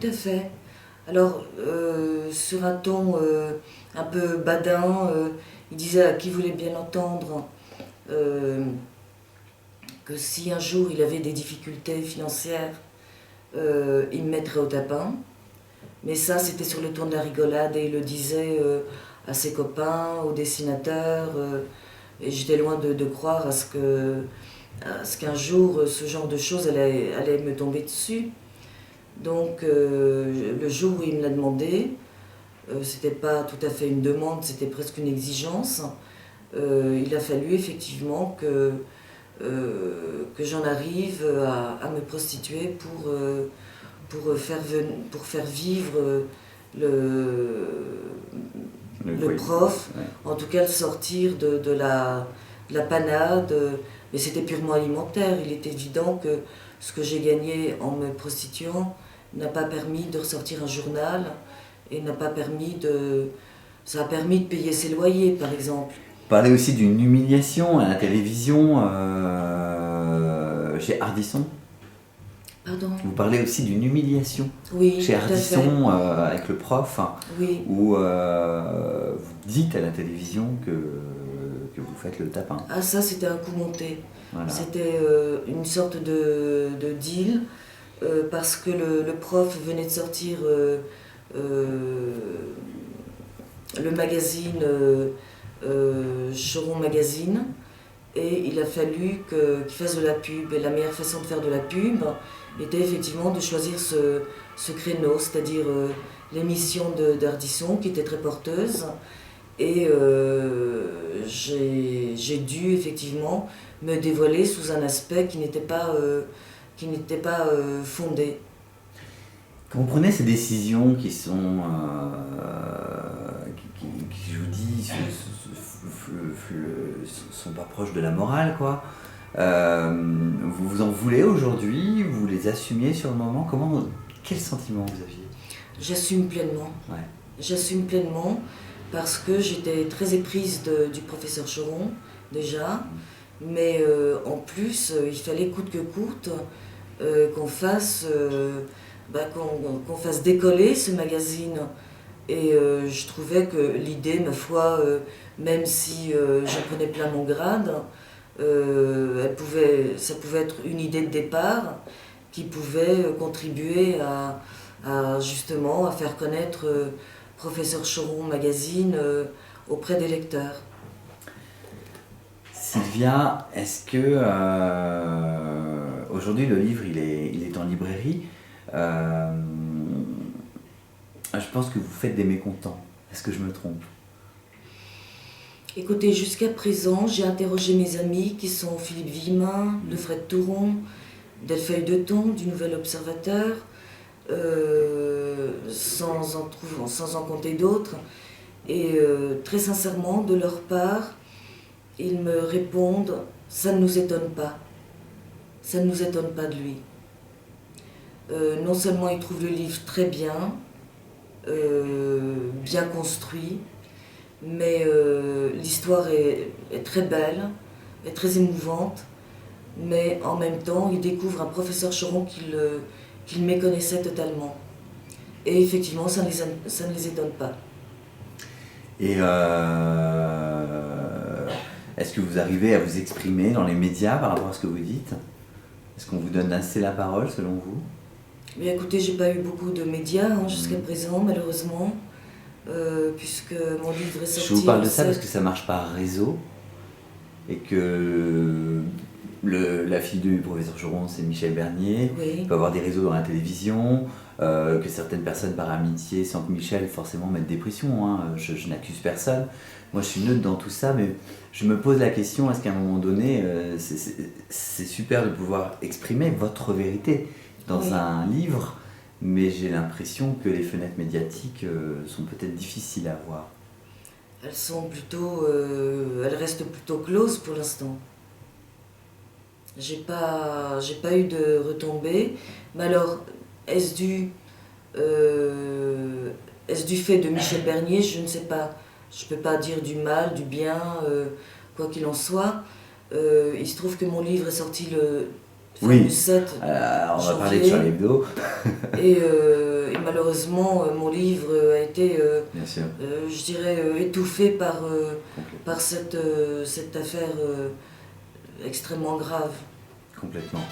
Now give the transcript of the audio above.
tout à fait. Alors, sur un ton un peu badin, il disait à qui voulait bien entendre que si un jour il avait des difficultés financières, il me mettrait au tapin. Mais ça, c'était sur le ton de la rigolade et il le disait à ses copains, aux dessinateurs. Et j'étais loin de croire à ce qu'un jour, ce genre de choses allait me tomber dessus. Donc, le jour où il me l'a demandé, c'était pas tout à fait une demande, c'était presque une exigence. Il a fallu effectivement que j'en arrive à me prostituer pour faire vivre le prof, ouais. en tout cas le sortir de la panade, mais c'était purement alimentaire. Il est évident que ce que j'ai gagné en me prostituant n'a pas permis de ressortir un journal et ça a permis de payer ses loyers par exemple. Vous parlez aussi d'une humiliation à la télévision chez Ardisson. Pardon ? Vous parlez aussi d'une humiliation Oui, chez tout à fait. Ardisson avec le prof, Oui. où vous dites à la télévision que vous faites le tapin. Ah ça c'était un coup monté. Voilà. C'était une sorte de deal parce que le prof venait de sortir le magazine Choron Magazine et il a fallu qu'il fasse de la pub. Et la meilleure façon de faire de la pub était effectivement de choisir ce créneau, c'est-à-dire l'émission d'Ardisson qui était très porteuse. Et j'ai dû effectivement me dévoiler sous un aspect qui n'était pas fondé. Quand vous prenez ces décisions qui sont, qui, je vous dis, sont pas proches de la morale, quoi. Vous vous en voulez aujourd'hui? Vous les assumiez sur le moment? Quel sentiment vous aviez? J'assume pleinement. Ouais. J'assume pleinement parce que j'étais très éprise du professeur Choron déjà, mais en plus il fallait coûte que coûte qu'on fasse décoller ce magazine. Et je trouvais que l'idée, ma foi, même si j'en prenais plein mon grade, ça pouvait être une idée de départ qui pouvait contribuer justement à faire connaître Professeur Choron Magazine auprès des lecteurs. Sylvia, est-ce que aujourd'hui le livre il est en librairie? Je pense que vous faites des mécontents. Est-ce que je me trompe? Écoutez, jusqu'à présent, j'ai interrogé mes amis qui sont Philippe Villemin, Lefred Touron, Delfeuille de Thon du Nouvel Observateur, sans en compter d'autres. Et très sincèrement, de leur part, ils me répondent « ça ne nous étonne pas ». Ça ne nous étonne pas de lui. Non seulement ils trouvent le livre très bien, bien construit, mais l'histoire est très belle, est très émouvante, mais en même temps, ils découvrent un professeur Choron qu'ils méconnaissaient totalement. Et effectivement, ça ne les étonne pas. Et est-ce que vous arrivez à vous exprimer dans les médias par rapport à ce que vous dites? Est-ce qu'on vous donne assez la parole selon vous? Mais écoutez, j'ai pas eu beaucoup de médias jusqu'à présent, malheureusement, puisque mon livre est sorti. Je vous parle de ça parce que ça marche par réseau et que la fille du professeur Choron, c'est Michel Bernier. Oui. Il peut y avoir des réseaux dans la télévision, que certaines personnes par amitié sentent Michel forcément mettre des pressions. Je n'accuse personne. Moi, je suis neutre dans tout ça, mais je me pose la question, est-ce qu'à un moment donné, c'est super de pouvoir exprimer votre vérité dans un livre, mais j'ai l'impression que les fenêtres médiatiques sont peut-être difficiles à voir. Elles restent plutôt closes pour l'instant. J'ai pas eu de retombées, mais alors, est-ce du fait de Michel Bernier? Je ne sais pas. Je ne peux pas dire du mal, du bien, quoi qu'il en soit. Il se trouve que mon livre est sorti le fameux 7 on va janvier. parler de Charlie Hebdo. Et malheureusement, mon livre a été, Bien sûr, je dirais, étouffé par complètement. cette affaire extrêmement grave. Complètement.